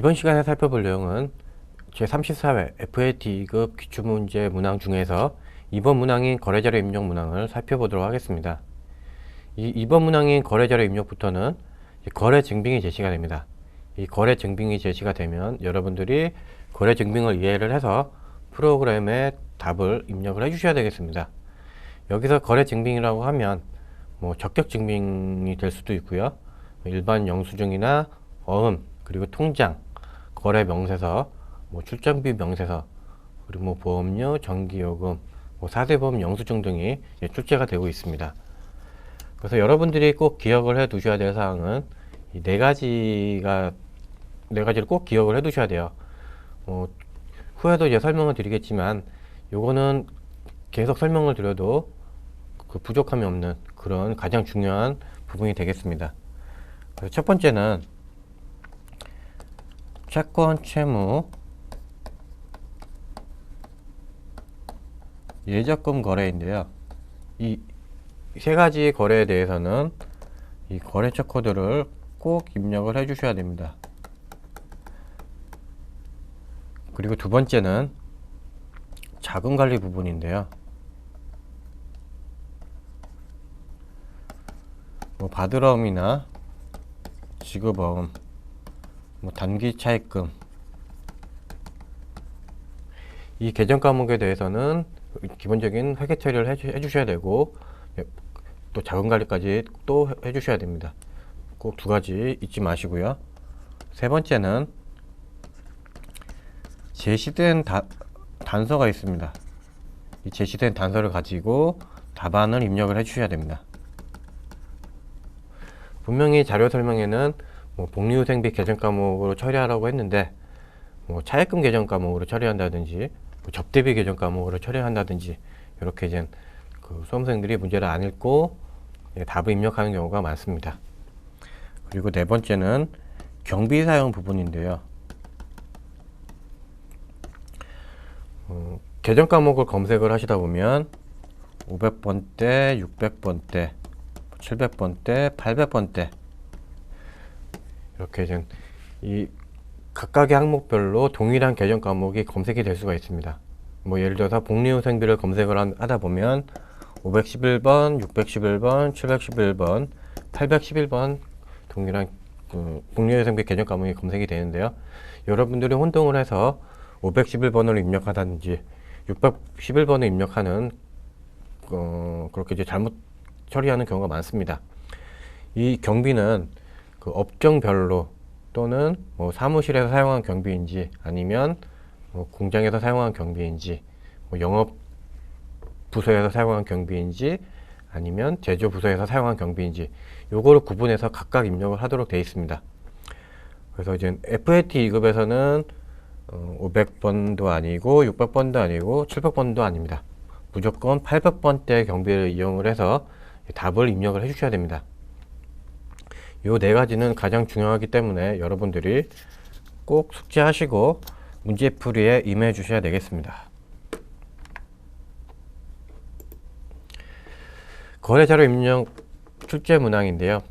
이번 시간에 살펴볼 내용은 제34회 FAT 2급 기출문제 문항 중에서 2번 문항인 거래자료 입력 문항을 살펴보도록 하겠습니다. 이번 문항인 거래자료 입력부터는 거래 증빙이 제시가 됩니다. 이 거래 증빙이 제시가 되면 여러분들이 거래 증빙을 이해를 해서 프로그램에 답을 입력을 해 주셔야 되겠습니다. 여기서 거래 증빙이라고 하면 적격 증빙이 될 수도 있고요. 일반 영수증이나 어음, 그리고 통장, 거래 명세서, 출장비 명세서, 그리고 보험료, 전기요금, 사대보험 영수증 등이 출제가 되고 있습니다. 그래서 여러분들이 꼭 기억을 해 두셔야 될 사항은 이 네 가지를 꼭 기억을 해 두셔야 돼요. 후에도 이제 설명을 드리겠지만 요거는 계속 설명을 드려도 그 부족함이 없는 그런 가장 중요한 부분이 되겠습니다. 그래서 첫 번째는 채권, 채무, 예적금 거래인데요. 이 세 가지 거래에 대해서는 이 거래처 코드를 꼭 입력을 해 주셔야 됩니다. 그리고 두 번째는 자금 관리 부분인데요. 바드러움이나 지급어음, 단기 차입금, 이 계정 과목에 대해서는 기본적인 회계 처리를 해 주셔야 되고, 또 자금 관리까지 또 해 주셔야 됩니다. 꼭 두 가지 잊지 마시고요. 세 번째는 제시된 단서가 있습니다. 이 제시된 단서를 가지고 답안을 입력을 해 주셔야 됩니다. 분명히 자료 설명에는 복리후생비 계정 과목으로 처리하라고 했는데 차입금 계정 과목으로 처리한다든지 접대비 계정 과목으로 처리한다든지 이렇게 이제 수험생들이 문제를 안 읽고 답을 입력하는 경우가 많습니다. 그리고 네 번째는 경비 사용 부분인데요. 계정 과목을 검색을 하시다 보면 500번대, 600번대, 700번대, 800번대 이렇게 이제 이 각각의 항목별로 동일한 계정 과목이 검색이 될 수가 있습니다. 예를 들어서 복리후생비를 검색을 하다 보면 511번, 611번, 711번, 811번 동일한 복리후생비 계정 과목이 검색이 되는데요. 여러분들이 혼동을 해서 511번을 입력하든지 611번을 입력하는 그렇게 이제 잘못 처리하는 경우가 많습니다. 이 경비는 그 업종별로 또는 사무실에서 사용한 경비인지 아니면 공장에서 사용한 경비인지 영업 부서에서 사용한 경비인지 아니면 제조 부서에서 사용한 경비인지 요거를 구분해서 각각 입력을 하도록 되어 있습니다. 그래서 이제 FAT 2급에서는 500번도 아니고 600번도 아니고 700번도 아닙니다. 무조건 800번대 경비를 이용을 해서 답을 입력을 해 주셔야 됩니다. 요 네 가지는 가장 중요하기 때문에 여러분들이 꼭 숙지하시고 문제풀이에 임해 주셔야 되겠습니다. 거래자료 입력 출제 문항인데요.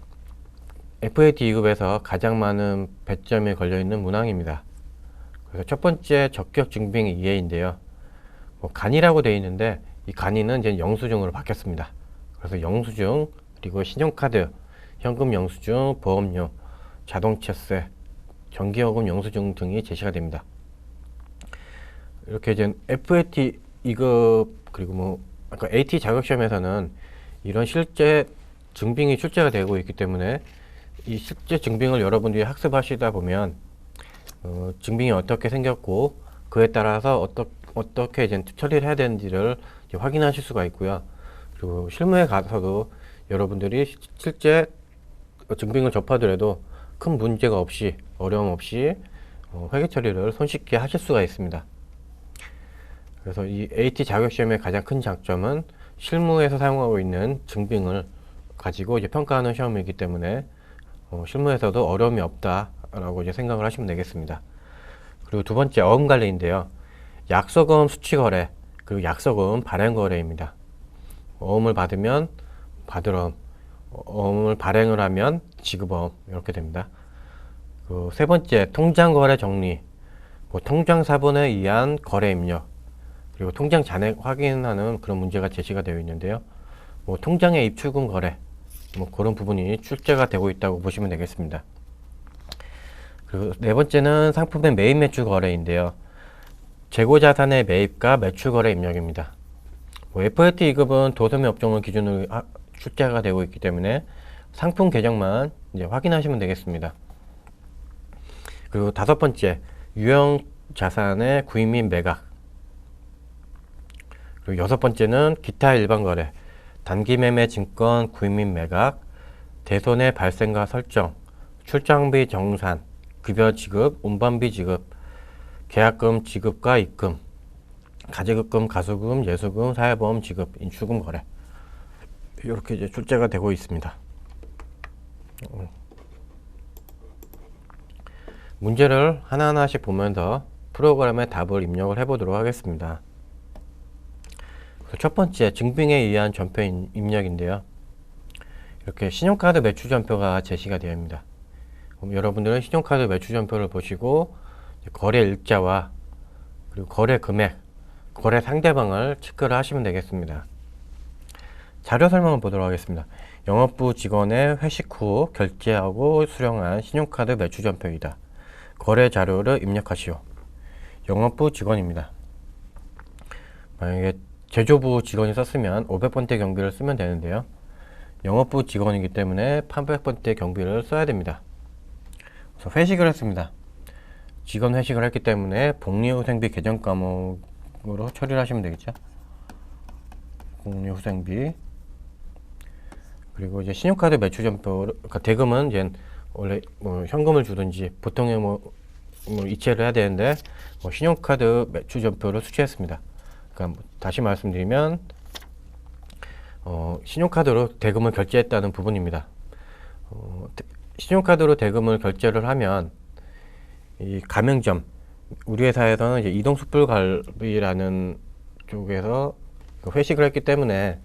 FAT 2급에서 가장 많은 배점이 걸려있는 문항입니다. 그래서 첫 번째 적격 증빙 이해인데요. 간이라고 되어 있는데 이 간이는 이제 영수증으로 바뀌었습니다. 그래서 영수증, 그리고 신용카드, 현금 영수증, 보험료, 자동차세, 전기요금 영수증 등이 제시가 됩니다. 이렇게 이제 FAT 2급 그리고 아까 AT 자격시험에서는 이런 실제 증빙이 출제가 되고 있기 때문에 이 실제 증빙을 여러분들이 학습하시다 보면 증빙이 어떻게 생겼고 그에 따라서 어떻게 이제 처리를 해야 되는지를 확인하실 수가 있고요. 그리고 실무에 가서도 여러분들이 실제 증빙을 접하더라도 큰 문제가 없이 어려움 없이 회계 처리를 손쉽게 하실 수가 있습니다. 그래서 이 AT 자격시험의 가장 큰 장점은 실무에서 사용하고 있는 증빙을 가지고 이제 평가하는 시험이기 때문에 실무에서도 어려움이 없다라고 이제 생각을 하시면 되겠습니다. 그리고 두 번째 어음 관리인데요. 약속어음 수취 거래, 그리고 약속어음 발행 거래입니다. 어음을 받으면 받으러음, 어음을 발행을 하면 지급어음 이렇게 됩니다. 그 세 번째, 통장 거래 정리. 뭐 통장 사본에 의한 거래 입력, 그리고 통장 잔액 확인하는 그런 문제가 제시가 되어 있는데요. 뭐 통장의 입출금 거래, 뭐 그런 부분이 출제가 되고 있다고 보시면 되겠습니다. 그리고 네 번째는 상품의 매입 매출 거래인데요. 재고 자산의 매입과 매출 거래 입력입니다. 뭐 FAT 2급은 도소매 업종을 기준으로 출제가 되고 있기 때문에 상품 계정만 이제 확인하시면 되겠습니다. 그리고 다섯 번째, 유형 자산의 구입 및 매각. 그리고 여섯 번째는 기타 일반 거래, 단기 매매 증권 구입 및 매각, 대손해 발생과 설정, 출장비 정산, 급여 지급, 운반비 지급, 계약금 지급과 입금, 가지급금, 가수금, 예수금, 사회보험 지급, 인출금 거래, 이렇게 이제 출제가 되고 있습니다. 문제를 하나하나씩 보면서 프로그램의 답을 입력을 해보도록 하겠습니다. 첫 번째, 증빙에 의한 전표 입력인데요. 이렇게 신용카드 매출 전표가 제시가 되어 있습니다. 그럼 여러분들은 신용카드 매출 전표를 보시고 거래 일자와 그리고 거래 금액, 거래 상대방을 체크를 하시면 되겠습니다. 자료 설명을 보도록 하겠습니다. 영업부 직원의 회식 후 결제하고 수령한 신용카드 매출 전표이다. 거래 자료를 입력하시오. 영업부 직원입니다. 만약에 제조부 직원이 썼으면 500번대 경비를 쓰면 되는데요. 영업부 직원이기 때문에 800번대 경비를 써야 됩니다. 그래서 회식을 했습니다. 직원 회식을 했기 때문에 복리후생비 개정 과목으로 처리를 하시면 되겠죠. 복리후생비. 그리고 이제 신용카드 매출 전표, 그러니까 대금은 이제 원래 뭐 현금을 주든지 보통의 뭐 이체를 해야 되는데 신용카드 매출 전표를 수취했습니다. 그러니까 다시 말씀드리면 신용카드로 대금을 결제했다는 부분입니다. 신용카드로 대금을 결제를 하면 이 가맹점, 우리 회사에서는 이제 이동숯불갈비라는 쪽에서 회식을 했기 때문에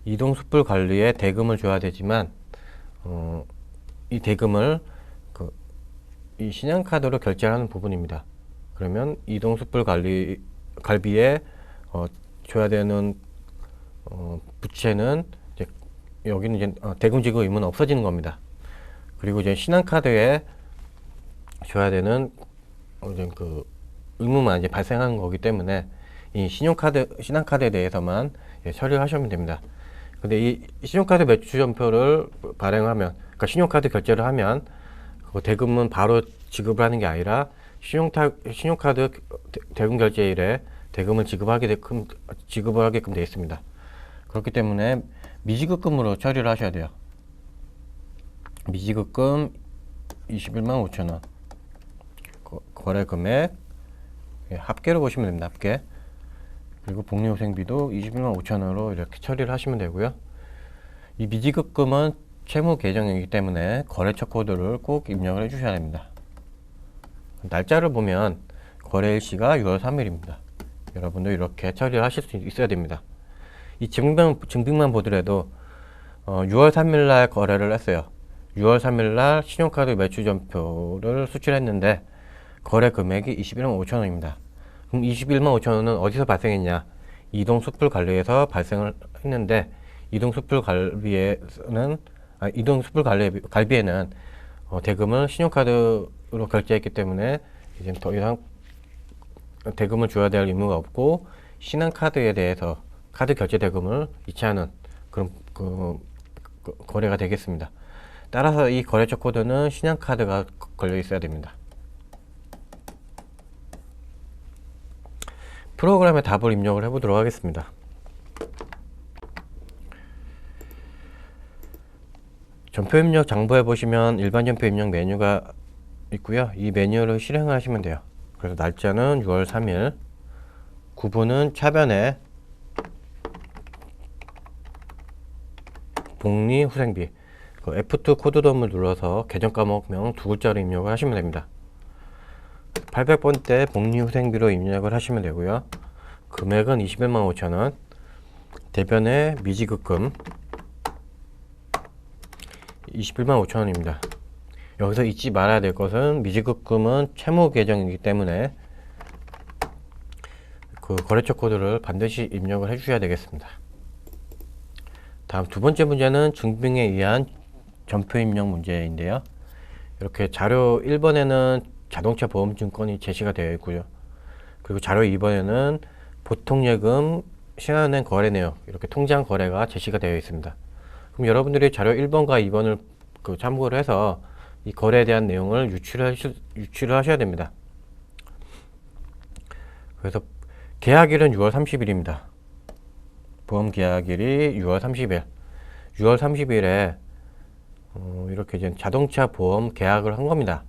이동숯불관리에 대금을 줘야 되지만 이 대금을 이 신용카드로 결제하는 부분입니다. 그러면 이동숯불갈비에 줘야 되는 부채는 이제 여기는 이제 대금 지급 의무는 없어지는 겁니다. 그리고 이제 신한카드에 줘야 되는 이제 그 의무만 이제 발생하는 거기 때문에 이 신한카드에 대해서만 처리를 하시면 됩니다. 근데 이 신용카드 매출 전표를 발행하면, 그러니까 신용카드 결제를 하면 그 대금은 바로 지급을 하는 게 아니라 신용카드 대금 결제일에 대금을 지급을 하게끔 되어 있습니다. 그렇기 때문에 미지급금으로 처리를 하셔야 돼요. 미지급금 21만 5천원, 거래 금액 합계로 보시면 됩니다. 합계. 그리고 복리후생비도 21만 5천원으로 이렇게 처리를 하시면 되고요. 이 미지급금은 채무 계정이기 때문에 거래처 코드를 꼭 입력을 해 주셔야 됩니다. 날짜를 보면 거래일시가 6월 3일입니다. 여러분도 이렇게 처리를 하실 수 있어야 됩니다. 이 증빙만 보더라도 6월 3일 날 거래를 했어요. 6월 3일 날 신용카드 매출 전표를 수출했는데 거래 금액이 21만 5천원입니다. 그럼 21만 5천원은 어디서 발생했냐? 이동숯불관리에서 발생을 했는데 이동숯불갈비에는 대금을 신용카드로 결제했기 때문에 이제 더 이상 대금을 줘야 될 의무가 없고 신한카드에 대해서 카드 결제 대금을 이체하는 그런 거래가 되겠습니다. 따라서 이 거래처 코드는 신한카드가 걸려 있어야 됩니다. 프로그램의 답을 입력을 해보도록 하겠습니다. 전표 입력 장부에 보시면 일반 전표 입력 메뉴가 있고요. 이 메뉴를 실행을 하시면 돼요. 그래서 날짜는 6월 3일, 구분은 차변에 복리후생비, F2 코드돔을 눌러서 계정 과목명 두 글자로 입력을 하시면 됩니다. 800번대 복리후생비로 입력을 하시면 되고요. 금액은 21만 5천원, 대변에 미지급금 21만 5천원입니다. 여기서 잊지 말아야 될 것은 미지급금은 채무 계정이기 때문에 그 거래처 코드를 반드시 입력을 해 주셔야 되겠습니다. 다음 두 번째 문제는 증빙에 의한 전표 입력 문제인데요. 이렇게 자료 1번에는 자동차 보험 증권이 제시가 되어 있고요. 그리고 자료 2번에는 보통예금, 신한은행 거래 내역, 이렇게 통장 거래가 제시가 되어 있습니다. 그럼 여러분들이 자료 1번과 2번을 참고를 해서 이 거래에 대한 내용을 유출을 하셔야 됩니다. 그래서 계약일은 6월 30일입니다. 보험 계약일이 6월 30일. 6월 30일에 이렇게 이제 자동차 보험 계약을 한 겁니다.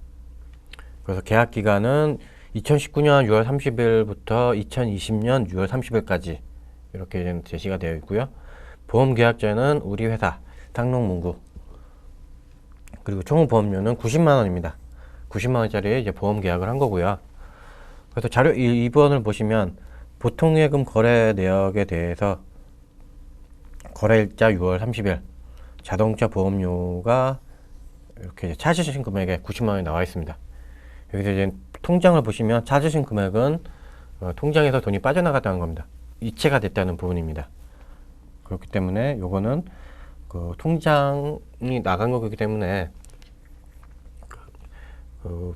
그래서 계약 기간은 2019년 6월 30일부터 2020년 6월 30일까지 이렇게 이제 제시가 되어 있고요. 보험 계약자는 우리 회사 상록문구. 그리고 총 보험료는 90만 원입니다. 90만 원짜리 이제 보험 계약을 한 거고요. 그래서 자료 2번을 보시면 보통예금 거래 내역에 대해서 거래일자 6월 30일, 자동차 보험료가 이렇게 찾으신 금액에 90만 원이 나와 있습니다. 여기서 이제 통장을 보시면 찾으신 금액은 통장에서 돈이 빠져나갔다는 겁니다. 이체가 됐다는 부분입니다. 그렇기 때문에 요거는 그 통장이 나간 거기 때문에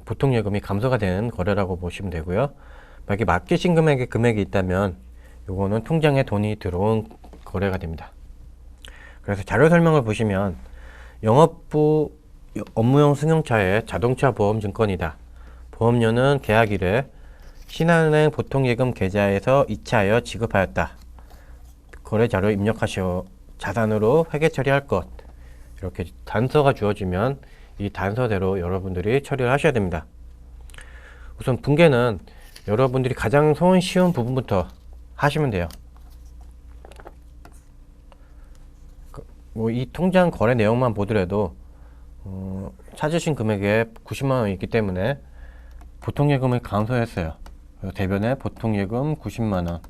보통예금이 감소가 되는 거래라고 보시면 되고요. 만약에 맡기신 금액이 있다면 요거는 통장에 돈이 들어온 거래가 됩니다. 그래서 자료 설명을 보시면 영업부 업무용 승용차의 자동차 보험 증권이다. 보험료는 계약일에 신한은행 보통예금 계좌에서 이체하여 지급하였다. 거래 자료 입력하시오. 자산으로 회계 처리할 것. 이렇게 단서가 주어지면 이 단서대로 여러분들이 처리를 하셔야 됩니다. 우선 분계는 여러분들이 가장 쉬운 부분부터 하시면 돼요. 뭐 이 통장 거래 내용만 보더라도 찾으신 금액에 90만 원이 있기 때문에 보통예금을 감소했어요. 대변에 보통예금 90만 원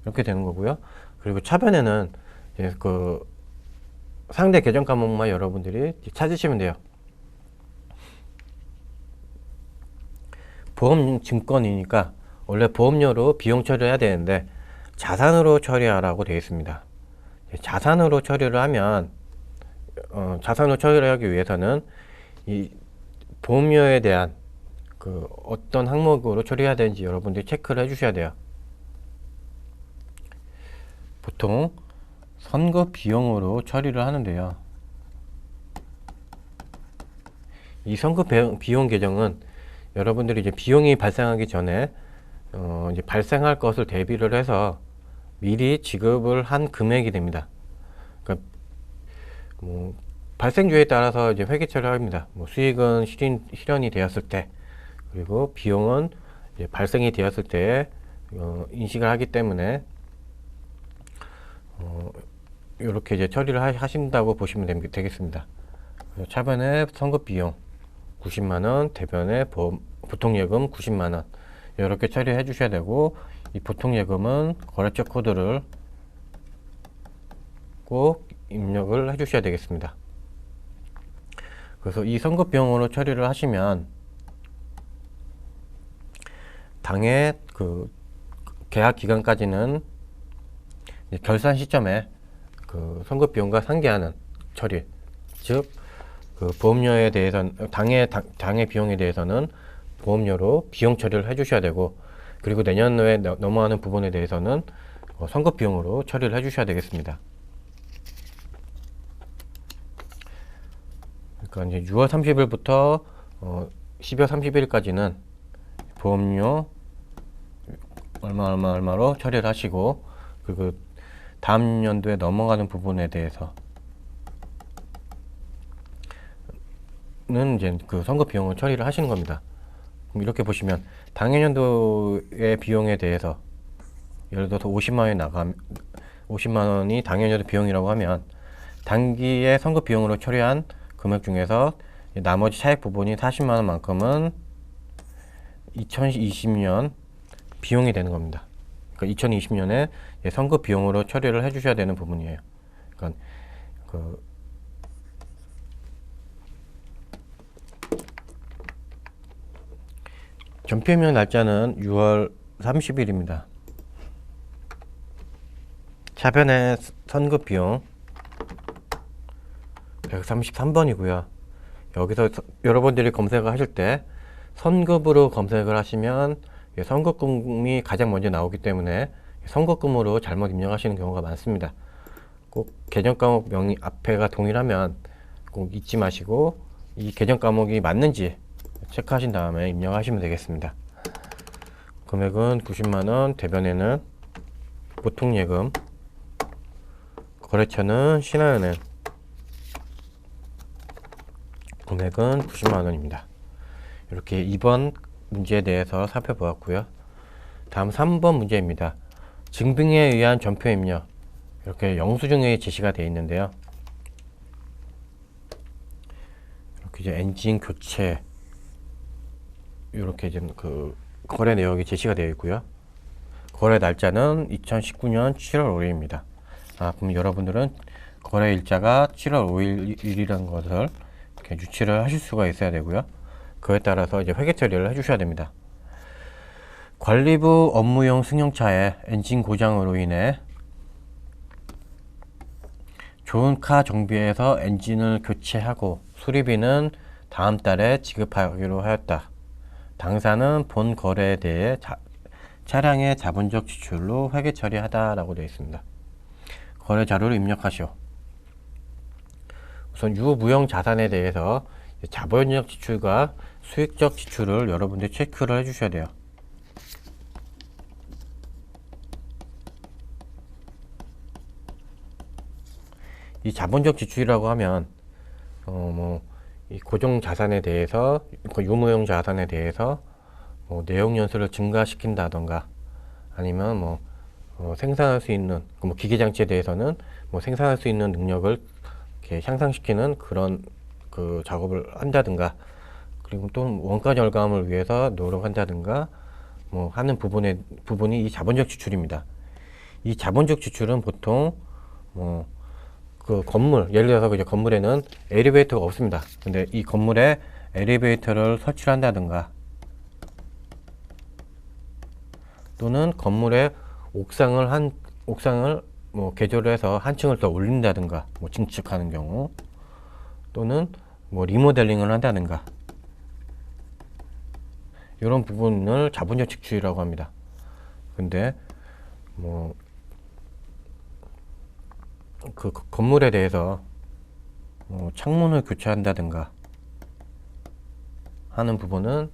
이렇게 되는 거고요. 그리고 차변에는 이제 그 상대 계정 과목만 여러분들이 찾으시면 돼요. 보험 증권이니까 원래 보험료로 비용 처리를 해야 되는데 자산으로 처리하라고 되어 있습니다. 자산으로 처리를 하면 자산으로 처리를 하기 위해서는 이 보험료에 대한 그 어떤 항목으로 처리해야 되는지 여러분들이 체크를 해 주셔야 돼요. 보통 선거 비용으로 처리를 하는데요. 이 선거 비용 계정은 여러분들이 이제 비용이 발생하기 전에 이제 발생할 것을 대비를 해서 미리 지급을 한 금액이 됩니다. 그러니까 뭐 발생주에 따라서 이제 회계 처리를 합니다. 뭐 수익은 실현이 되었을 때, 그리고 비용은 이제 발생이 되었을 때 인식을 하기 때문에 이렇게 이제 처리를 하신다고 보시면 되겠습니다. 차변에 선거 비용 90만 원, 대변에 보통예금 90만 원 이렇게 처리해 주셔야 되고, 이 보통예금은 거래처 코드를 꼭 입력을 해 주셔야 되겠습니다. 그래서 이 선거 비용으로 처리를 하시면 당해 그 계약 기간까지는 결산 시점에 그 선거 비용과 상계하는 처리, 즉 그 보험료에 대해서는 당해 비용에 대해서는 보험료로 비용 처리를 해 주셔야 되고, 그리고 내년도에 넘어가는 부분에 대해서는 선거 비용으로 처리를 해 주셔야 되겠습니다. 그러니까 이제 6월 30일부터 12월 30일까지는 보험료 얼마로 처리를 하시고, 그리고 다음 연도에 넘어가는 부분에 대해서는 이제 그 선거 비용을 처리를 하시는 겁니다. 그럼 이렇게 보시면 당해년도의 비용에 대해서 예를 들어서 50만 원이 당해년도 비용이라고 하면 단기에 선거 비용으로 처리한 금액 중에서 나머지 차액 부분이 40만 원만큼은 2020년 비용이 되는 겁니다. 그러니까 2020년에 선거 비용으로 처리를 해 주셔야 되는 부분이에요. 그러니까 전표 입력 날짜는 6월 30일입니다. 차변의 선급 비용 133번이고요. 여기서 여러분들이 검색을 하실 때 선급으로 검색을 하시면 선급금이 가장 먼저 나오기 때문에 선급금으로 잘못 입력하시는 경우가 많습니다. 꼭 계정 과목 명의 앞에가 동일하면 꼭 잊지 마시고 이 계정 과목이 맞는지 체크하신 다음에 입력하시면 되겠습니다. 금액은 90만원, 대변에는 보통예금, 거래처는 신한은행, 금액은 90만원입니다. 이렇게 2번 문제에 대해서 살펴보았고요. 다음 3번 문제입니다. 증빙에 의한 전표 입력, 이렇게 영수증에 제시가 되어 있는데요. 이렇게 이제 엔진 교체, 이렇게 이제 그 거래 내역이 제시가 되어 있고요. 거래 날짜는 2019년 7월 5일입니다. 그럼 여러분들은 거래 일자가 7월 5일이라는 것을 이렇게 유치를 하실 수가 있어야 되고요. 그에 따라서 이제 회계 처리를 해주셔야 됩니다. 관리부 업무용 승용차의 엔진 고장으로 인해 좋은카 정비에서 엔진을 교체하고 수리비는 다음 달에 지급하기로 하였다. 당사는 본 거래에 대해 차량의 자본적 지출로 회계 처리하다라고 되어 있습니다. 거래 자료를 입력하시오. 우선 유무형 자산에 대해서 자본적 지출과 수익적 지출을 여러분들이 체크를 해 주셔야 돼요. 이 자본적 지출이라고 하면 이 고정 자산에 대해서, 유무형 자산에 대해서 내용 연수를 증가시킨다던가, 아니면 생산할 수 있는 기계 장치에 대해서는 생산할 수 있는 능력을 이렇게 향상시키는 그런 그 작업을 한다든가, 그리고 또 원가 절감을 위해서 노력한다든가 하는 부분이 이 자본적 지출입니다. 이 자본적 지출은 보통 그 건물, 예를 들어서 이제 건물에는 엘리베이터가 없습니다. 근데 이 건물에 엘리베이터를 설치를 한다든가, 또는 건물에 옥상을 개조를 해서 한 층을 더 올린다든가, 증축하는 경우, 또는 리모델링을 한다든가, 이런 부분을 자본적 지출이라고 합니다. 근데 그 건물에 대해서 창문을 교체한다든가 하는 부분은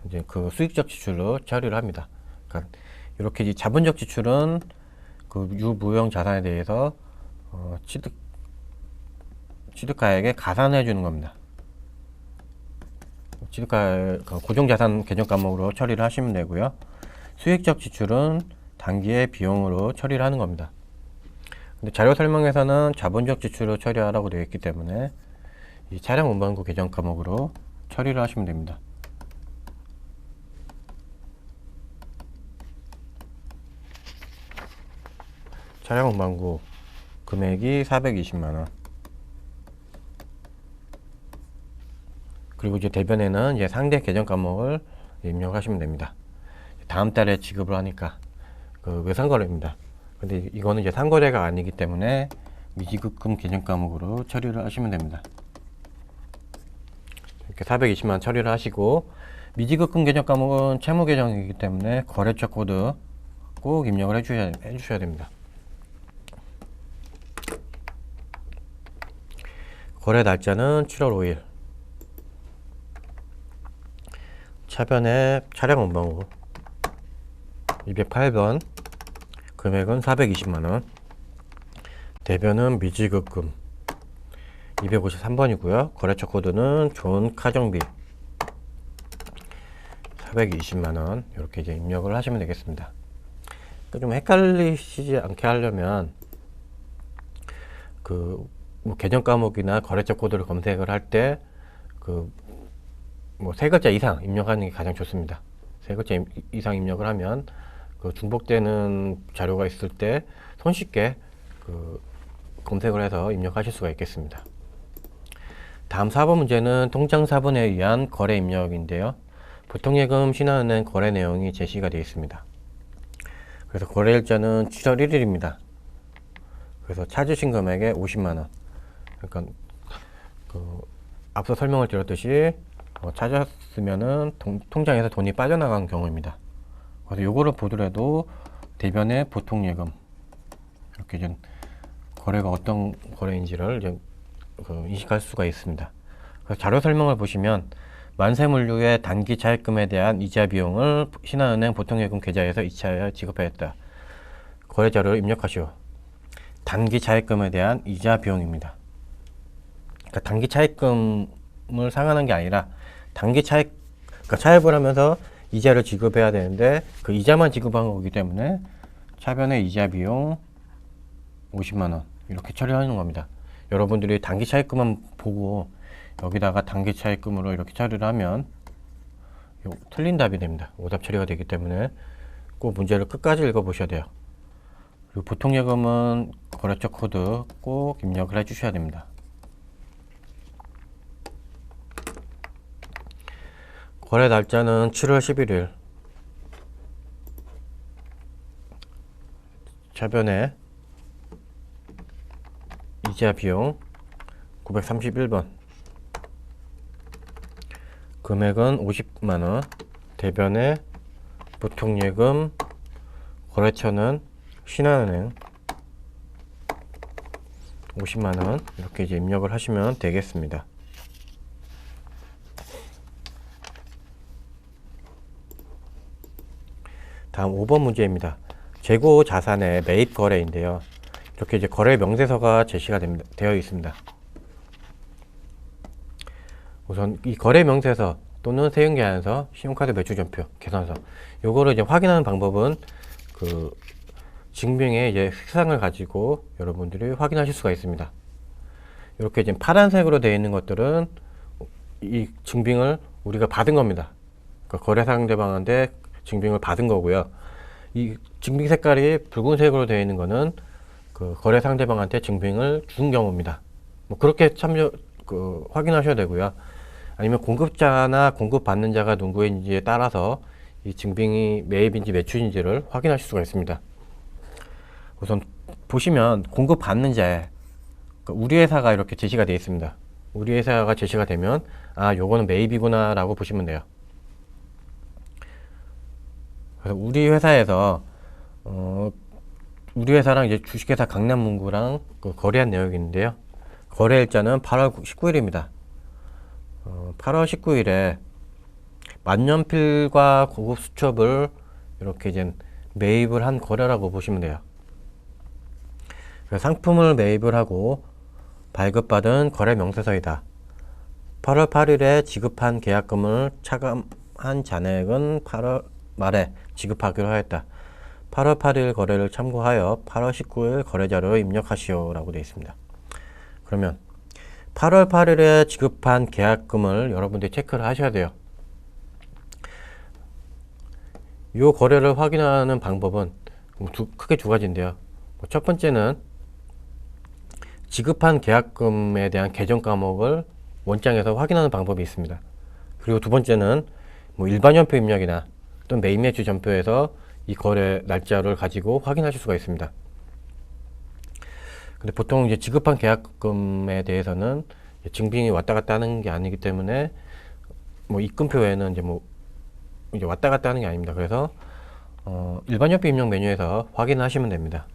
이제 그 수익적 지출로 처리를 합니다. 그러니까 이렇게 이 자본적 지출은 그 유무형 자산에 대해서 취득가액에 가산해 주는 겁니다. 취득가액 고정자산 계정 과목으로 처리를 하시면 되고요. 수익적 지출은 단기의 비용으로 처리를 하는 겁니다. 근데 자료 설명에서는 자본적 지출로 처리하라고 되어 있기 때문에 이 차량 운반구 계정 과목으로 처리를 하시면 됩니다. 차량 운반구 금액이 420만원. 그리고 이제 대변에는 이제 상대 계정 과목을 입력하시면 됩니다. 다음 달에 지급을 하니까 그 외상거래입니다. 근데 이거는 이제 상거래가 아니기 때문에 미지급금 계정 과목으로 처리를 하시면 됩니다. 이렇게 420만 처리를 하시고, 미지급금 계정 과목은 채무 계정이기 때문에 거래처 코드 꼭 입력을 해주셔야 됩니다. 거래 날짜는 7월 5일. 차변의 차량 운반구 208번, 금액은 420만원, 대변은 미지급금 253번이고요. 거래처 코드는 좋은 카정비 420만원, 이렇게 이제 입력을 하시면 되겠습니다. 좀 헷갈리시지 않게 하려면 그 계정 과목이나 거래처 코드를 검색을 할 때 그 세 글자 이상 입력하는 게 가장 좋습니다. 세 글자 이상 입력을 하면 그 중복되는 자료가 있을 때 손쉽게 그 검색을 해서 입력하실 수가 있겠습니다. 다음 4번 문제는 통장 사본에 의한 거래 입력인데요. 보통예금 신한은행 거래 내용이 제시가 되어 있습니다. 그래서 거래일자는 7월 1일입니다. 그래서 찾으신 금액에 50만원. 그러니까 앞서 설명을 드렸듯이 찾았으면은 통장에서 돈이 빠져나간 경우입니다. 그래서 요거를 보더라도 대변의 보통예금 이렇게 이제 거래가 어떤 거래인지를 이제 인식할 수가 있습니다. 그래서 자료 설명을 보시면 만세물류의 단기 차입금에 대한 이자 비용을 신한은행 보통예금 계좌에서 2차에 지급하였다. 거래 자료를 입력하시오. 단기 차입금에 대한 이자 비용입니다. 그러니까 단기 차입금을 상환한 게 아니라 그러니까 차입을 하면서 이자를 지급해야 되는데 그 이자만 지급한 거기 때문에 차변의 이자 비용 50만원 이렇게 처리하는 겁니다. 여러분들이 단기 차입금만 보고 여기다가 단기 차입금으로 이렇게 처리를 하면 틀린 답이 됩니다. 오답 처리가 되기 때문에 꼭 문제를 끝까지 읽어 보셔야 돼요. 그리고 보통예금은 거래처 코드 꼭 입력을 해 주셔야 됩니다. 거래 날짜는 7월 11일. 차변에 이자 비용 931번. 금액은 50만원. 대변에 보통예금 거래처는 신한은행 50만원 이렇게 이제 입력을 하시면 되겠습니다. 다음 5번 문제입니다. 재고 자산의 매입 거래인데요. 이렇게 이제 거래 명세서가 제시가 되어 있습니다. 우선 이 거래 명세서 또는 세금계산서, 신용카드 매출전표, 계산서 요거를 이제 확인하는 방법은 증빙의 이제 색상을 가지고 여러분들이 확인하실 수가 있습니다. 이렇게 이제 파란색으로 되어 있는 것들은 이 증빙을 우리가 받은 겁니다. 그러니까 거래 상대방한테 증빙을 받은 거고요. 이 증빙 색깔이 붉은색으로 되어 있는 거는 거래 상대방한테 증빙을 준 경우입니다. 뭐 그렇게 확인하셔야 되고요. 아니면 공급자나 공급받는 자가 누구인지에 따라서 이 증빙이 매입인지 매출인지를 확인하실 수가 있습니다. 우선 보시면 공급받는 자에 우리 회사가 이렇게 제시가 되어 있습니다. 우리 회사가 제시가 되면 요거는 매입이구나 라고 보시면 돼요. 그래서 우리 회사에서 우리 회사랑 이제 주식회사 강남문구랑 거래한 내역이 있는데요. 거래일자는 8월 19일입니다. 8월 19일에 만년필과 고급 수첩을 이렇게 이제 매입을 한 거래라고 보시면 돼요. 상품을 매입을 하고 발급받은 거래 명세서이다. 8월 8일에 지급한 계약금을 차감한 잔액은 8월 말에 지급하기로 하였다. 8월 8일 거래를 참고하여 8월 19일 거래자료를 입력하시오 라고 되어 있습니다. 그러면 8월 8일에 지급한 계약금을 여러분들이 체크를 하셔야 돼요. 이 거래를 확인하는 방법은 크게 두 가지인데요. 첫 번째는 지급한 계약금에 대한 계정 과목을 원장에서 확인하는 방법이 있습니다. 그리고 두 번째는 일반연표 입력이나 또는 매입 매출 전표에서 이 거래 날짜를 가지고 확인하실 수가 있습니다. 근데 보통 이제 지급한 계약금에 대해서는 증빙이 왔다 갔다 하는 게 아니기 때문에 입금표에는 이제 왔다 갔다 하는 게 아닙니다. 그래서 일반연표 입력 메뉴에서 확인하시면 됩니다.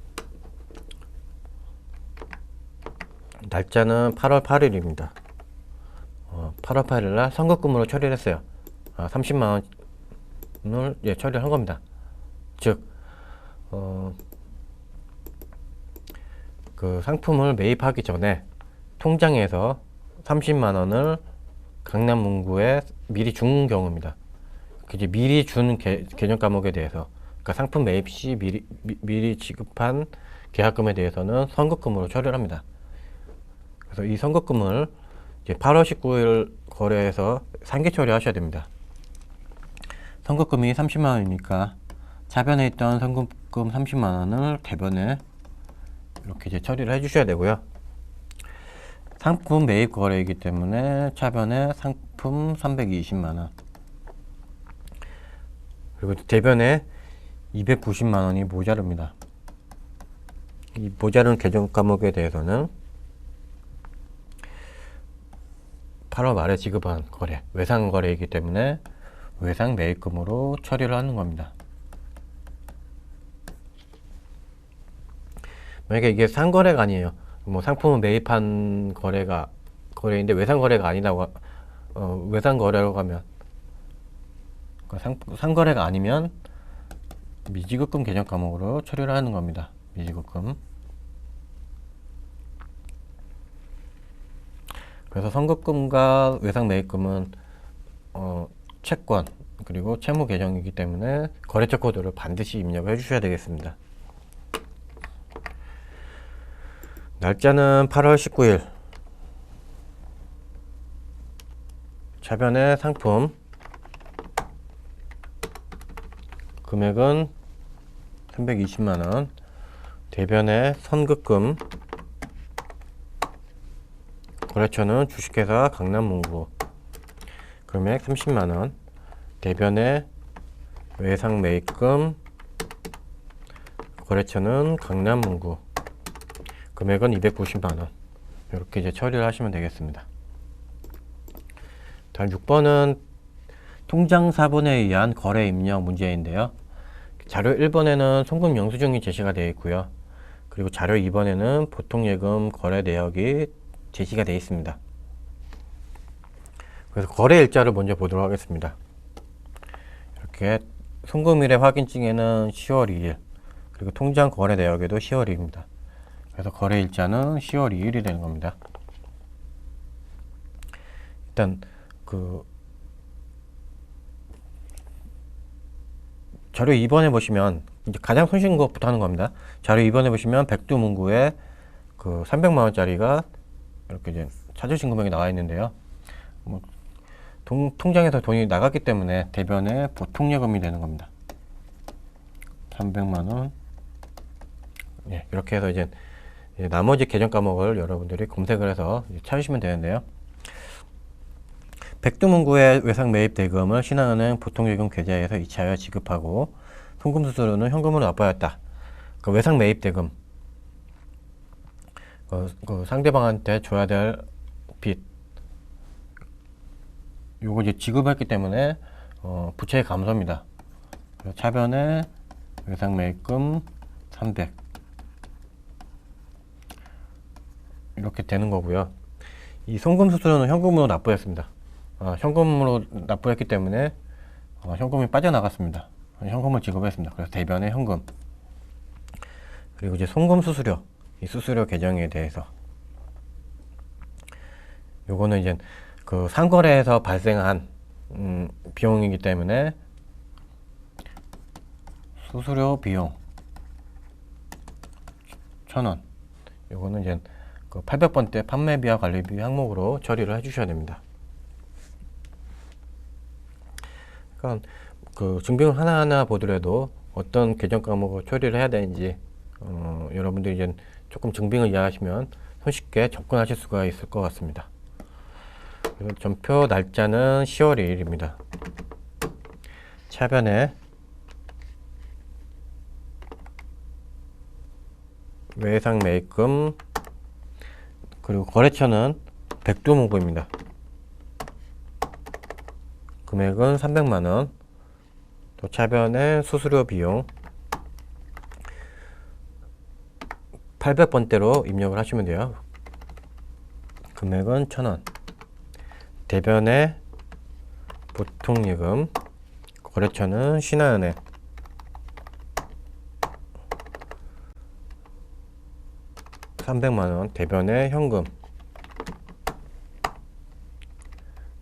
날짜는 8월 8일입니다. 8월 8일 날 선급금으로 처리를 했어요. 30만 원을 처리를 한 겁니다. 즉 상품을 매입하기 전에 통장에서 30만 원을 강남문구에 미리 준 경우입니다. 이제 미리 준 개념 과목에 대해서, 그러니까 상품 매입 시 미리 지급한 계약금에 대해서는 선급금으로 처리를 합니다. 그래서 이 선급금을 이제 8월 19일 거래에서 상기 처리하셔야 됩니다. 선급금이 30만 원이니까 차변에 있던 선급금 30만 원을 대변에 이렇게 이제 처리를 해주셔야 되고요. 상품 매입 거래이기 때문에 차변에 상품 320만 원, 그리고 대변에 290만 원이 모자릅니다. 이 모자른 계정 과목에 대해서는 8월 말에 지급한 거래, 외상 거래이기 때문에 외상 매입금으로 처리를 하는 겁니다. 만약에 이게 상거래가 아니에요. 뭐 상품을 매입한 거래인데 외상 거래가 아니라고 외상 거래라고 하면 상거래가 아니면 미지급금 계정 과목으로 처리를 하는 겁니다. 미지급금. 그래서 선급금과 외상 매입금은 채권 그리고 채무 계정이기 때문에 거래처 코드를 반드시 입력을 해주셔야 되겠습니다. 날짜는 8월 19일. 차변의 상품 금액은 320만원, 대변의 선급금, 거래처는 주식회사 강남문구, 금액 30만원, 대변의 외상 매입금, 거래처는 강남문구, 금액은 290만원. 이렇게 이제 처리를 하시면 되겠습니다. 다음 6번은 통장 사본에 의한 거래 입력 문제인데요. 자료 1번에는 송금 영수증이 제시가 되어 있고요. 그리고 자료 2번에는 보통예금 거래 내역이 제시가 되어 있습니다. 그래서 거래 일자를 먼저 보도록 하겠습니다. 이렇게 송금일의 확인증에는 10월 2일, 그리고 통장 거래 내역에도 10월 2일입니다. 그래서 거래 일자는 10월 2일이 되는 겁니다. 일단 자료 2번에 보시면 이제 가장 손쉬운 것부터 하는 겁니다. 자료 2번에 보시면 백두문구에 300만원짜리가 이렇게 이제 찾으신 금액이 나와 있는데요. 통장에서 돈이 나갔기 때문에 대변에 보통예금이 되는 겁니다. 300만원. 예, 이렇게 해서 이제 나머지 계정 과목을 여러분들이 검색을 해서 찾으시면 되는데요. 백두문구의 외상 매입 대금을 신한은행 보통예금 계좌에서 이체하여 지급하고 송금 수수료는 현금으로 납부하였다. 외상 매입 대금, 상대방한테 줘야 될 빚, 요거 이제 지급했기 때문에 부채의 감소입니다. 차변에 외상 매입금 300 이렇게 되는 거고요. 이 송금 수수료는 현금으로 납부했습니다. 현금으로 납부했기 때문에 현금이 빠져나갔습니다. 현금을 지급했습니다. 그래서 대변의 현금. 그리고 이제 송금 수수료, 이 수수료 계정에 대해서 요거는 이제 상거래에서 발생한 비용이기 때문에 수수료 비용 1,000원. 요거는 이제 800번대 판매비와 관리비 항목으로 처리를 해주셔야 됩니다. 그러니까 증빙을 하나하나 보더라도 어떤 계정 과목을 처리를 해야 되는지 여러분들이 이제 조금 증빙을 이해하시면 손쉽게 접근하실 수가 있을 것 같습니다. 전표 날짜는 10월 2일입니다. 차변에 외상 매입금, 그리고 거래처는 백두문구입니다. 금액은 300만원, 또 차변의 수수료 비용 800번대로 입력을 하시면 돼요. 금액은 1,000원, 대변의 보통예금, 거래처는 신한은행, (300만원) 대변의 현금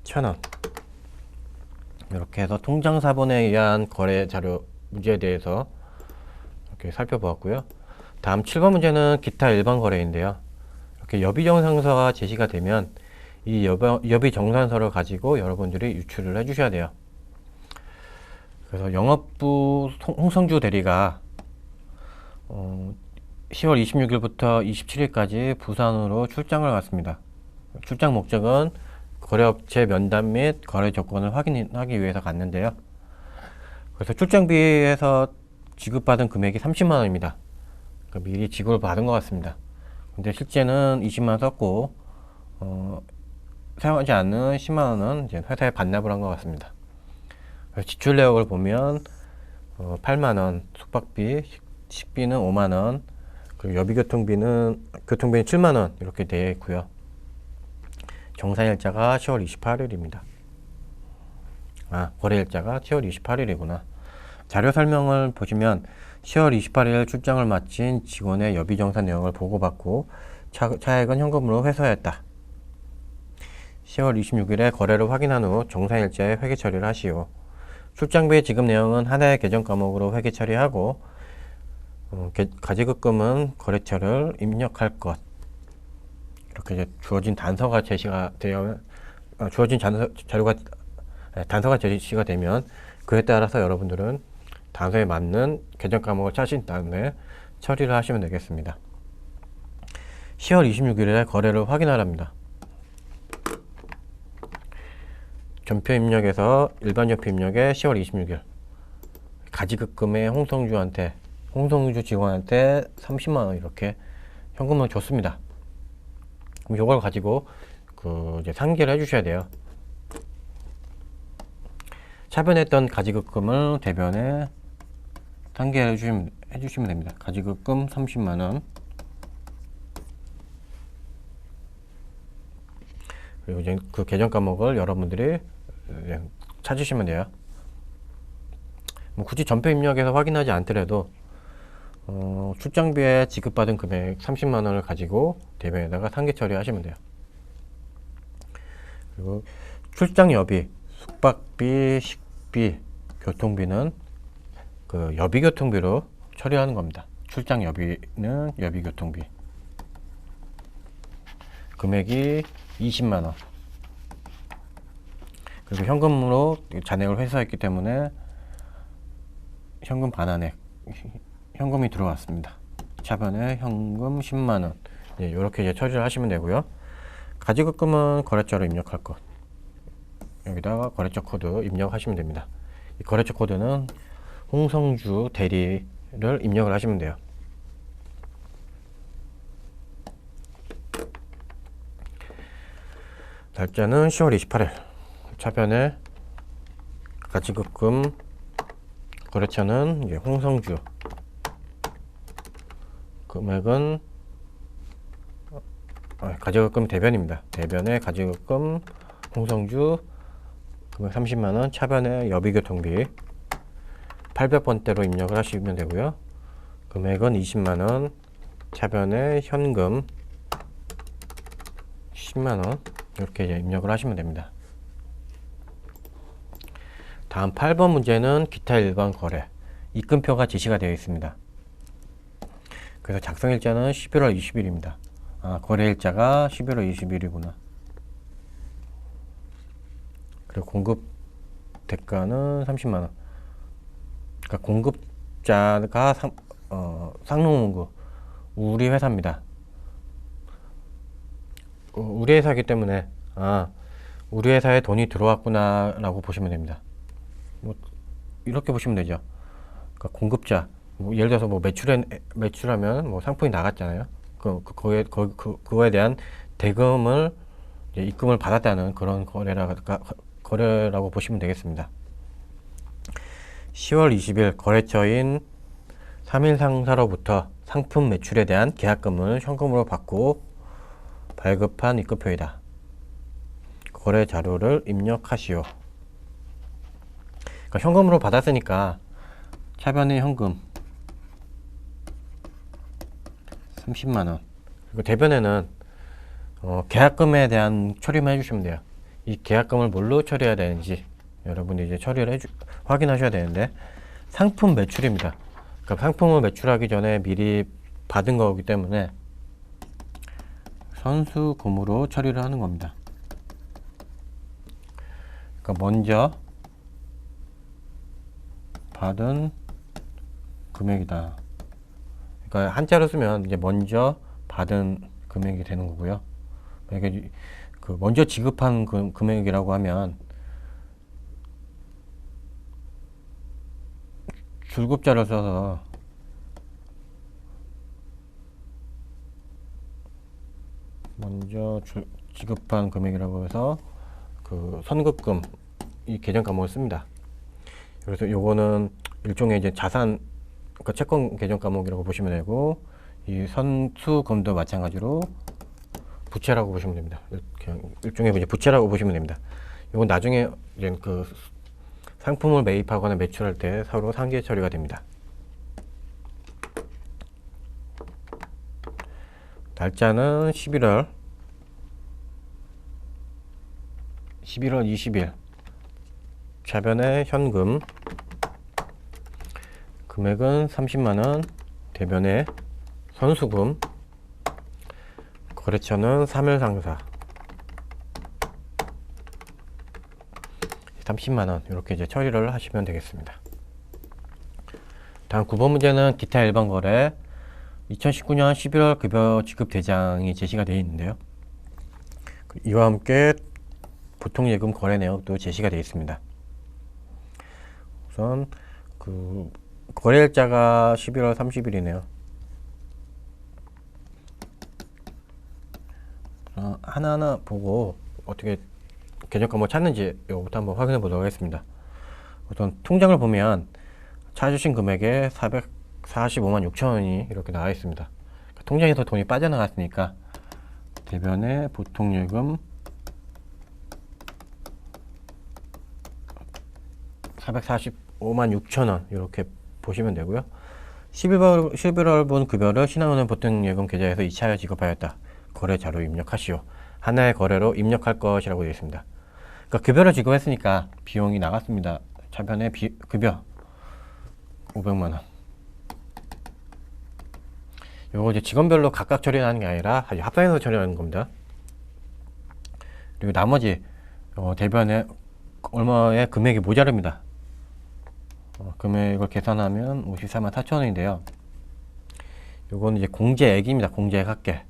1,000원. 이렇게 해서 통장 사본에 의한 거래 자료 문제에 대해서 이렇게 살펴보았고요. 다음 7번 문제는 기타 일반 거래인데요. 이렇게 여비정산서가 제시가 되면 이 여비정산서를 가지고 여러분들이 유출을 해 주셔야 돼요. 그래서 영업부 홍성주 대리가 10월 26일부터 27일까지 부산으로 출장을 갔습니다. 출장 목적은 거래업체 면담 및 거래 조건을 확인하기 위해서 갔는데요. 그래서 출장비에서 지급받은 금액이 30만 원입니다. 그러니까 미리 지급을 받은 것 같습니다. 근데 실제는 20만 원 썼고 사용하지 않는 10만 원은 이제 회사에 반납을 한 것 같습니다. 그래서 지출 내역을 보면 8만 원, 숙박비, 식비는 5만 원, 그리고 교통비는 7만 원 이렇게 되어 있고요. 정산일자가 10월 28일입니다. 거래일자가 10월 28일이구나. 자료 설명을 보시면 10월 28일 출장을 마친 직원의 여비정산 내역을 보고받고 차액은 현금으로 회수하였다. 10월 26일에 거래를 확인한 후 정산일자에 회계 처리를 하시오. 출장비 지급 내용은 하나의 계정 과목으로 회계 처리하고 가지급금은 거래처를 입력할 것. 이렇게 이제 주어진 단서가 제시가 되어 주어진 단서가 제시가 되면 그에 따라서 여러분들은 단서에 맞는 계정 과목을 찾으신 다음에 처리를 하시면 되겠습니다. 10월 26일에 거래를 확인하랍니다. 전표 입력에서 일반 전표 입력에 10월 26일 가지급금에 홍성주 직원한테 30만 원 이렇게 현금을 줬습니다. 그럼 이걸 가지고 이제 상계를 해주셔야 돼요. 차변했던 가지급금을 대변에 상계를 해주시면 됩니다. 가지급금 30만 원. 그리고 이제 그 계정 과목을 여러분들이 찾으시면 돼요. 뭐 굳이 전표 입력에서 확인하지 않더라도 출장비에 지급받은 금액 30만 원을 가지고 대변에다가 상계 처리하시면 돼요. 그리고 출장 여비, 숙박비, 식비, 교통비는 그 여비 교통비로 처리하는 겁니다. 출장 여비는 여비 교통비. 금액이 20만 원. 그리고 현금으로 잔액을 회수했기 때문에 현금 반환액, 현금이 들어왔습니다. 차변에 현금 10만 원. 이렇게 이제 처리를 하시면 되고요. 가지급금은 거래처로 입력할 것. 여기다가 거래처 코드 입력하시면 됩니다. 이 거래처 코드는 홍성주 대리를 입력을 하시면 돼요. 날짜는 10월 28일. 차변에 가지급금 거래처는 이제 홍성주. 금액은 가지급금 대변입니다. 대변에 가지급금 홍성주 금액 30만 원, 차변에 여비교통비 800번대로 입력을 하시면 되고요. 금액은 20만 원, 차변에 현금 10만 원 이렇게 이제 입력을 하시면 됩니다. 다음 8번 문제는 기타 일반 거래 입금표가 지시가 되어 있습니다. 그래서 작성일자는 11월 20일입니다. 거래일자가 11월 20일이구나. 그리고 공급 대가는 30만 원. 그러니까 공급자가 상농문구 우리 회사입니다. 우리 회사이기 때문에 우리 회사에 돈이 들어왔구나 라고 보시면 됩니다. 뭐 이렇게 보시면 되죠. 그러니까 공급자 예를 들어서 뭐 매출하면 뭐 상품이 나갔잖아요. 그거에 대한 대금을 입금을 받았다는 그런 거래라고 보시면 되겠습니다. 10월 20일 거래처인 3일 상사로부터 상품 매출에 대한 계약금을 현금으로 받고 발급한 입금표이다. 거래 자료를 입력하시오. 그러니까 현금으로 받았으니까 차변의 현금 30만 원. 그리고 대변에는 계약금에 대한 처리만 해주시면 돼요. 이 계약금을 뭘로 처리해야 되는지 여러분이 이제 처리를 확인하셔야 되는데 상품 매출입니다. 그러니까 상품을 매출하기 전에 미리 받은 거기 때문에 선수금으로 처리를 하는 겁니다. 그러니까 먼저 받은 금액이다. 그러니까 한자로 쓰면 이제 먼저 받은 금액이 되는 거고요. 이게 먼저 지급한 금액이라고 하면 줄급자를 써서 먼저 지급한 금액이라고 해서 그 선급금 이 계정 과목을 씁니다. 그래서 요거는 일종의 이제 자산, 그러니까 채권 계정 과목이라고 보시면 되고, 이 선수금도 마찬가지로 부채라고 보시면 됩니다. 그냥 일종의 이제 부채라고 보시면 됩니다. 이건 나중에 이제 그 상품을 매입하거나 매출할 때 서로 상계 처리가 됩니다. 날짜는 11월 20일. 차변의 현금. 금액은 30만원. 대변의 선수금. 거래처는 3일 상사. 30만원. 이렇게 이제 처리를 하시면 되겠습니다. 다음 9번 문제는 기타 일반 거래. 2019년 11월 급여 지급 대장이 제시가 되어 있는데요. 이와 함께 보통 예금 거래 내역도 제시가 되어 있습니다. 우선 그 거래일자가 11월 30일이네요. 하나하나 보고 어떻게 계정 과목 찾는지 이거부터 한번 확인해 보도록 하겠습니다. 우선 통장을 보면 찾으신 금액에 445만 6천원이 이렇게 나와 있습니다. 통장에서 돈이 빠져나갔으니까 대변의 보통예금 445만 6천원 이렇게 보시면 되고요. 11월분 급여를 신한은행 보통예금 계좌에서 2차에 지급하였다. 거래 자료 입력하시오. 하나의 거래로 입력할 것이라고 되어 있습니다. 그러니까 급여를 지급했으니까 비용이 나갔습니다. 차변의 급여 500만원. 요거 이제 직원별로 각각 처리하는 게 아니라 합산해서 처리하는 겁니다. 그리고 나머지 대변에 얼마의 금액이 모자릅니다. 금액을 계산하면 54만 4천원인데요. 요거는 이제 공제액입니다. 공제액 합계.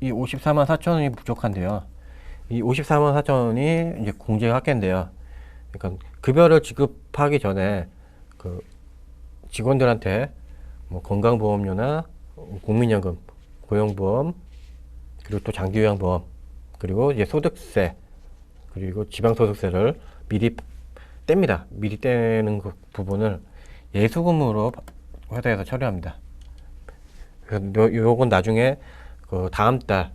이 54만 4천원이 부족한데요. 이 54만 4천원이 이제 공제액 합계인데요. 그러니까 급여를 지급하기 전에 그 직원들한테 뭐 건강보험료나 국민연금, 고용보험, 그리고 또 장기요양보험, 그리고 이제 소득세, 그리고 지방소득세를 미리 뗍니다. 미리 떼는 그 부분을 예수금으로 회사에서 처리합니다. 그래서 요건 나중에 그 다음 달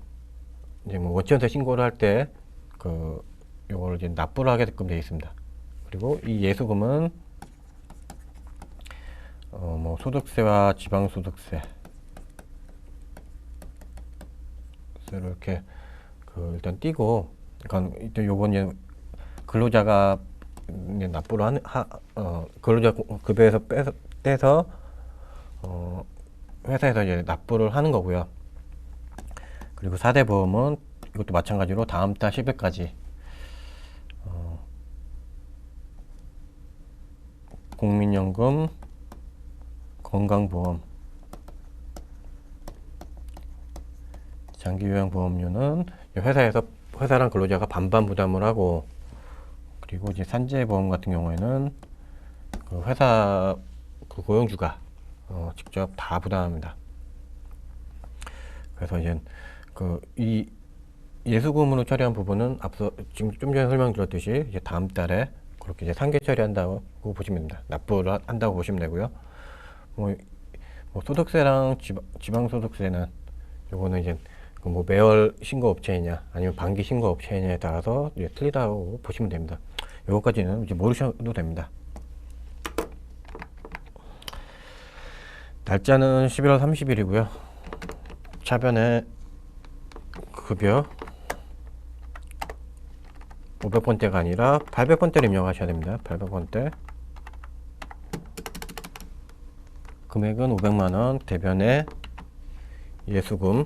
이제 뭐 원천세 신고를 할 때 그 요걸 이제 납부를 하게끔 되어 있습니다. 그리고 이 예수금은 뭐 소득세와 지방소득세 이렇게 그 일단 띄고, 그러니까 일단 요건 이제 근로자가 이제 납부를 근로자 급여에서 떼서 회사에서 이제 납부를 하는 거고요. 그리고 4대 보험은 이것도 마찬가지로 다음 달 10일까지 국민연금, 건강보험, 장기요양보험료는 회사랑 근로자가 반반 부담을 하고, 그리고 이제 산재보험 같은 경우에는 그 회사 그 고용주가 직접 다 부담합니다. 그래서 이제 그 이 예수금으로 처리한 부분은 앞서 지금 좀 전에 설명드렸듯이 이제 다음 달에 그렇게 이제 상계 처리한다고 보시면 됩니다. 납부를 한다고 보시면 되고요. 뭐 소득세랑 지방소득세는 요거는 이제 그 뭐 매월 신고 업체이냐 아니면 반기 신고 업체이냐에 따라서 이제 틀리다고 보시면 됩니다. 요거까지는 이제 모르셔도 됩니다. 날짜는 11월 30일이고요. 차변의 급여 500번대가 아니라 800번대를 입력하셔야 됩니다. 800번대. 금액은 500만원. 대변의 예수금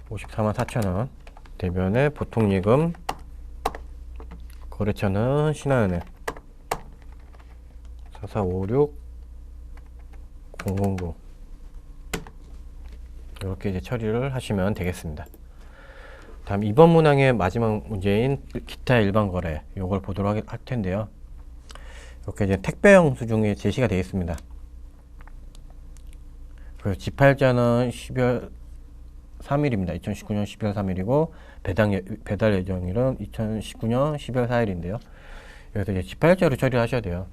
54만 4천원. 대변의 보통예금. 거래처는 신한은행. 4456 000 이렇게 이제 처리를 하시면 되겠습니다. 다음 2번 문항의 마지막 문제인 기타 일반 거래, 요걸 보도록 할 텐데요. 이렇게 이제 택배 영수증이 제시가 되어 있습니다. 그래서 집할자는 12월 3일입니다. 2019년 12월 3일이고 배달 예정일은 2019년 12월 4일인데요. 그래서 이제 집할자로 처리를 하셔야 돼요.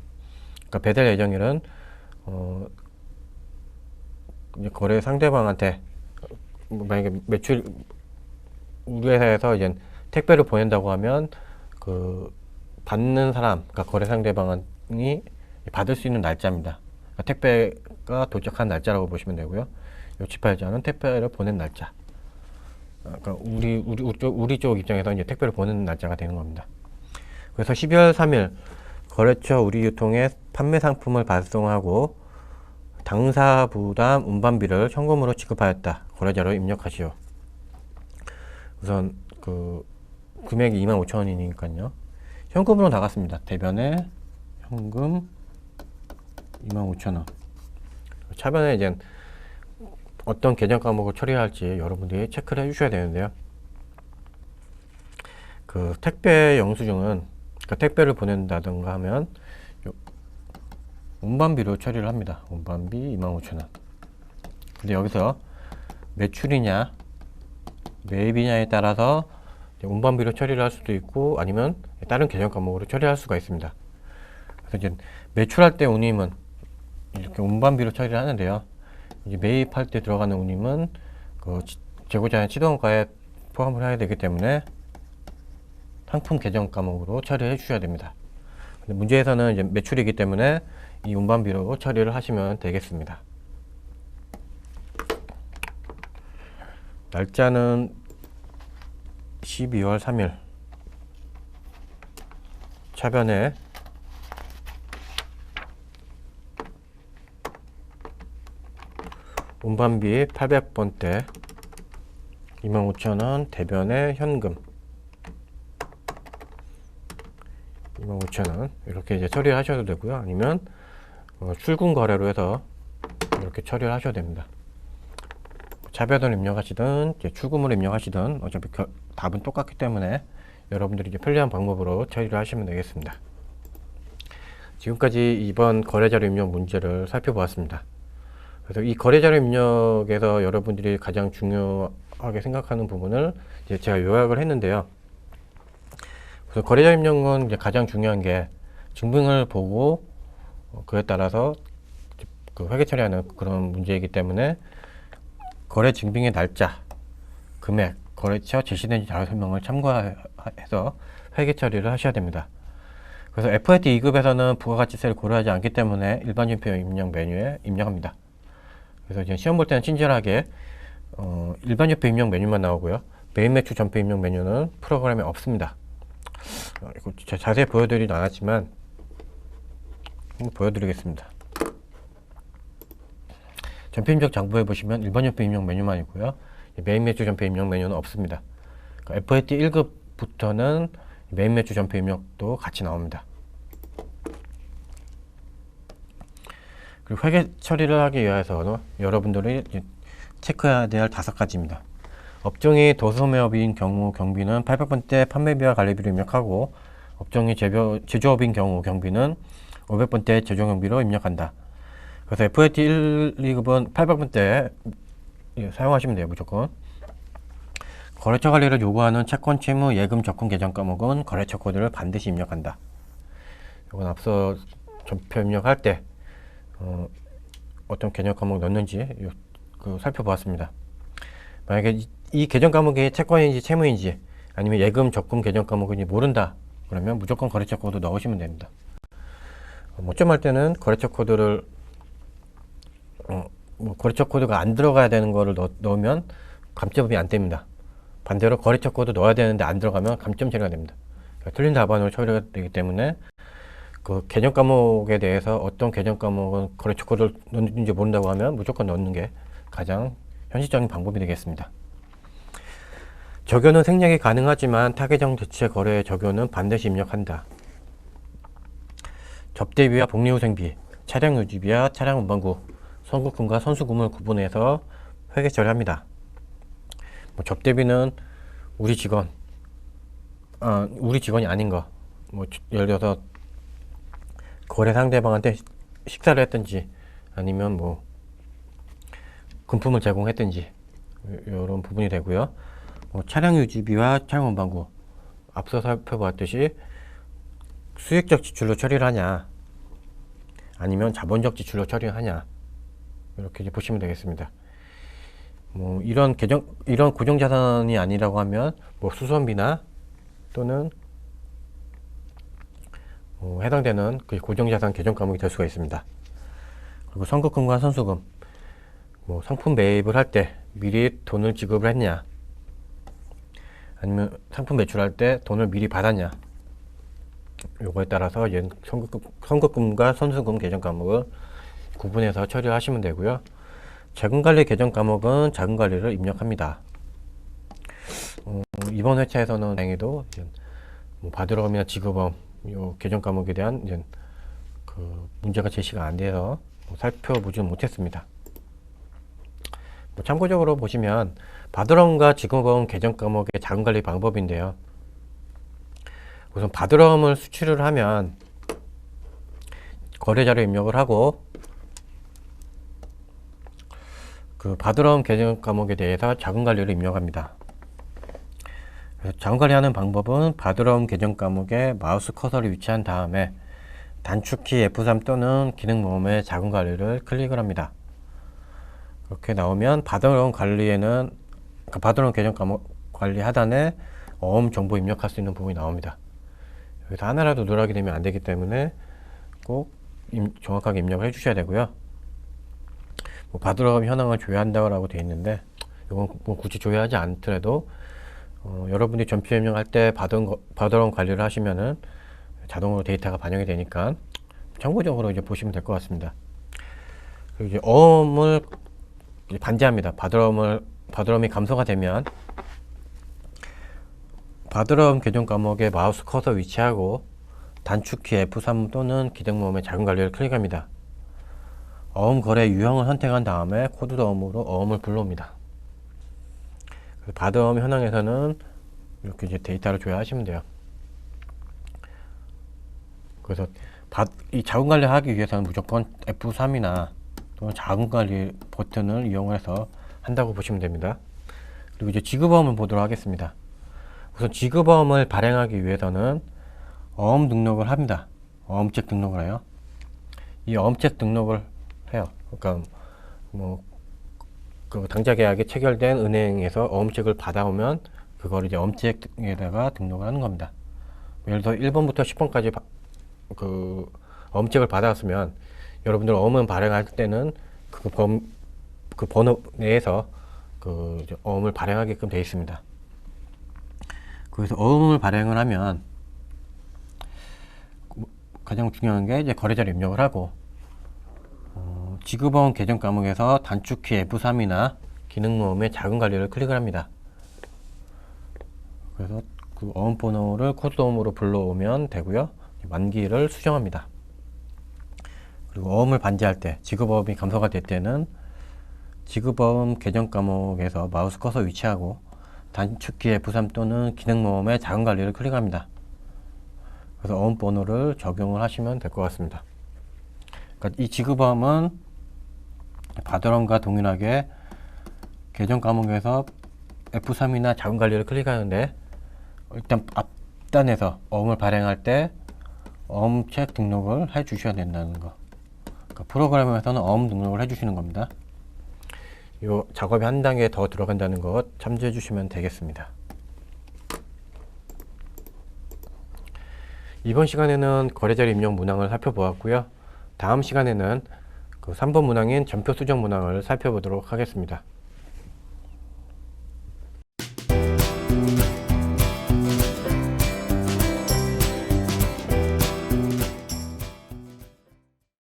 그러니까 배달 예정일은 이제 거래 상대방한테 만약에 매출 우리 회사에서 이제 택배를 보낸다고 하면 그 받는 사람, 그러니까 거래 상대방이 받을 수 있는 날짜입니다. 그러니까 택배가 도착한 날짜라고 보시면 되고요. 이 집할자는 택배를 보낸 날짜. 그러니까 우리 쪽 입장에서 이제 택배를 보내는 날짜가 되는 겁니다. 그래서 12월 3일 거래처 우리유통에 판매 상품을 발송하고 당사 부담 운반비를 현금으로 지급하였다. 거래자로 입력하시오. 우선 그 금액이 25,000원이니까요. 현금으로 나갔습니다. 대변에 현금 25,000원. 차변에 이제 어떤 계정 과목을 처리할지 여러분들이 체크를 해주셔야 되는데요. 그 택배 영수증은 그러니까 택배를 보낸다든가 하면 운반비로 처리를 합니다. 운반비 25,000원. 근데 여기서 매출이냐 매입이냐에 따라서 운반비로 처리를 할 수도 있고 아니면 다른 계정 과목으로 처리할 수가 있습니다. 그래서 이제 매출할 때 운임은 이렇게 운반비로 처리를 하는데요. 이제 매입할 때 들어가는 운임은 그 재고자의 치도원가에 포함을 해야 되기 때문에 상품 계정 과목으로 처리해 주셔야 됩니다. 근데 문제에서는 이제 매출이기 때문에 이 운반비로 처리를 하시면 되겠습니다. 날짜는 12월 3일. 차변에 운반비 800번대 25,000원, 대변에 현금 25,000원 이렇게 이제 처리를 하셔도 되고요. 아니면 출금 거래로 해서 이렇게 처리를 하셔도 됩니다. 차변을 입력하시든 출금을 입력하시든 어차피 답은 똑같기 때문에 여러분들이 이제 편리한 방법으로 처리를 하시면 되겠습니다. 지금까지 이번 거래자료 입력 문제를 살펴보았습니다. 그래서 이 거래자료 입력에서 여러분들이 가장 중요하게 생각하는 부분을 이제 제가 요약을 했는데요. 그래서 거래자료 입력은 이제 가장 중요한 게 증빙을 보고 그에 따라서 그 회계 처리하는 그런 문제이기 때문에 거래 증빙의 날짜, 금액, 거래처 제시된 자료 설명을 참고해서 회계 처리를 하셔야 됩니다. 그래서 FIT 2급에서는 부가가치세를 고려하지 않기 때문에 일반준표 입력 메뉴에 입력합니다. 그래서 이제 시험 볼 때는 친절하게 일반준표 입력 메뉴만 나오고요. 매입 매출 전표 입력 메뉴는 프로그램에 없습니다. 이거 자세히 보여드리진 않았지만 한번 보여드리겠습니다. 전표 입력 장부에 보시면 일반 전표 입력 메뉴만 있고요. 매입 매출 전표 입력 메뉴는 없습니다. 그러니까 FIT 1급부터는 매입 매출 전표 입력도 같이 나옵니다. 그리고 회계 처리를 하기 위해서 여러분들이 체크해야 될 5가지입니다. 업종이 도소매업인 경우 경비는 800번대 판매비와 관리비로 입력하고, 업종이 제조업인 경우 경비는 500번대 제조경비로 입력한다. 그래서 FIT 1, 2급은 800번대 사용하시면 돼요. 무조건. 거래처 관리를 요구하는 채권, 채무, 예금, 적금 계정 과목은 거래처 코드를 반드시 입력한다. 이건 앞서 전표 입력할 때 어떤 계정 과목 넣는지 살펴보았습니다. 만약에 이 계정 과목이 채권인지 채무인지 아니면 예금, 적금 계정 과목인지 모른다 그러면 무조건 거래처 코드 넣으시면 됩니다. 못 좀 할 때는 거래처 코드를 거래처 코드가 안 들어가야 되는 거를 넣으면 감점이 안 됩니다. 반대로 거래처 코드 넣어야 되는데 안 들어가면 감점 처리가 됩니다. 그러니까 틀린 답안으로 처리가 되기 때문에 그 계정 과목에 대해서 어떤 계정 과목은 거래처 코드를 넣는지 모른다고 하면 무조건 넣는 게 가장 현실적인 방법이 되겠습니다. 적요는 생략이 가능하지만 타계정 대체 거래의 적요는 반드시 입력한다. 접대비와 복리후생비, 차량 유지비와 차량 운반구, 선급금과 선수금을 구분해서 회계 처리합니다. 접대비는 우리 직원, 우리 직원이 아닌 거, 예를 들어서 거래 상대방한테 식사를 했든지 아니면 금품을 제공했든지 이런 부분이 되고요. 차량 유지비와 차량 운반구, 앞서 살펴보았듯이 수익적 지출로 처리를 하냐 아니면 자본적 지출로 처리를 하냐, 이렇게 이제 보시면 되겠습니다. 이런 고정자산이 아니라고 하면 수선비나 또는 해당되는 그 고정자산 개정 과목이 될 수가 있습니다. 그리고 선급금과 선수금, 상품 매입을 할 때 미리 돈을 지급을 했냐 아니면 상품 매출할 때 돈을 미리 받았냐, 요거에 따라서 선급금과 선수금 개정 과목을 구분해서 처리를 하시면 되고요. 자금관리 개정 과목은 자금관리를 입력합니다. 이번 회차에서는 다행히도 바드럼이나 지급엄 요 개정 과목에 대한 그 문제가 제시가 안 돼서 살펴보지 못했습니다. 참고적으로 보시면 바드럼과 지급엄 개정 과목의 자금관리 방법인데요. 우선 바드럼을 수출을 하면 거래자료 입력을 하고 그 바드럼 개정 과목에 대해서 자금관리를 입력합니다. 그래서 자금관리하는 방법은 바드럼 개정 과목에 마우스 커서를 위치한 다음에 단축키 F3 또는 기능 모음의 자금관리를 클릭을 합니다. 이렇게 나오면 바드럼 관리에는 바드럼 개정 과목 관리 하단에 어음 정보 입력할 수 있는 부분이 나옵니다. 여기서 하나라도 누락이 되면 안 되기 때문에 꼭 정확하게 입력을 해 주셔야 되고요. 바드럼 현황을 조회한다고 되어 있는데 이건 굳이 조회하지 않더라도 여러분이 전표 입력할 때 바드럼 관리를 하시면은 자동으로 데이터가 반영이 되니까 참고적으로 이제 보시면 될 것 같습니다. 그리고 이제 어음을 반제합니다. 바드럼이 감소가 되면 바드럼 개정 과목에 마우스 커서 위치하고 단축키 F3 또는 기능 모음의 자금 관리를 클릭합니다. 어음 거래 유형을 선택한 다음에 코드 어음으로 어음을 불러옵니다. 바드럼 현황에서는 이렇게 이제 데이터를 조회하시면 돼요. 그래서 이 자금 관리하기 위해서는 무조건 F3이나 또는 자금 관리 버튼을 이용해서 한다고 보시면 됩니다. 그리고 이제 지급어음을 보도록 하겠습니다. 우선 지급어음을 발행하기 위해서는 어음 등록을 합니다. 어음책 등록을 해요. 이 어음책 등록을 해요. 그러니까 그 당좌 계약이 체결된 은행에서 어음책을 받아오면 그걸 이제 어음책에다가 등록을 하는 겁니다. 예를 들어 1번부터 10번까지 그 어음책을 받아왔으면 여러분들 어음을 발행할 때는 그 번호 내에서 그 어음을 발행하게끔 되어 있습니다. 그래서 어음을 발행을 하면 가장 중요한 게 이제 거래자료 입력을 하고 지급어음 개정 과목에서 단축키 F3이나 기능 모음의 자금 관리를 클릭을 합니다. 그래서 그 어음 번호를 코드 어음으로 불러오면 되고요. 만기를 수정합니다. 그리고 어음을 반제할 때 지급어음이 감소가 될 때는 지급어음 개정 과목에서 마우스 커서 위치하고 단축키 F3 또는 기능 모음의 자금 관리를 클릭합니다. 그래서 어음 번호를 적용을 하시면 될 것 같습니다. 그러니까 이 지급어음은 바드럼과 동일하게 개정 과목에서 F3이나 자금 관리를 클릭하는데 일단 앞단에서 어음을 발행할 때 어음책 등록을 해 주셔야 된다는 거. 그러니까 프로그램에서는 어음 등록을 해 주시는 겁니다. 이 작업이 한 단계 더 들어간다는 것 참조해 주시면 되겠습니다. 이번 시간에는 거래자료 입력 문항을 살펴보았고요. 다음 시간에는 그 3번 문항인 전표 수정 문항을 살펴보도록 하겠습니다.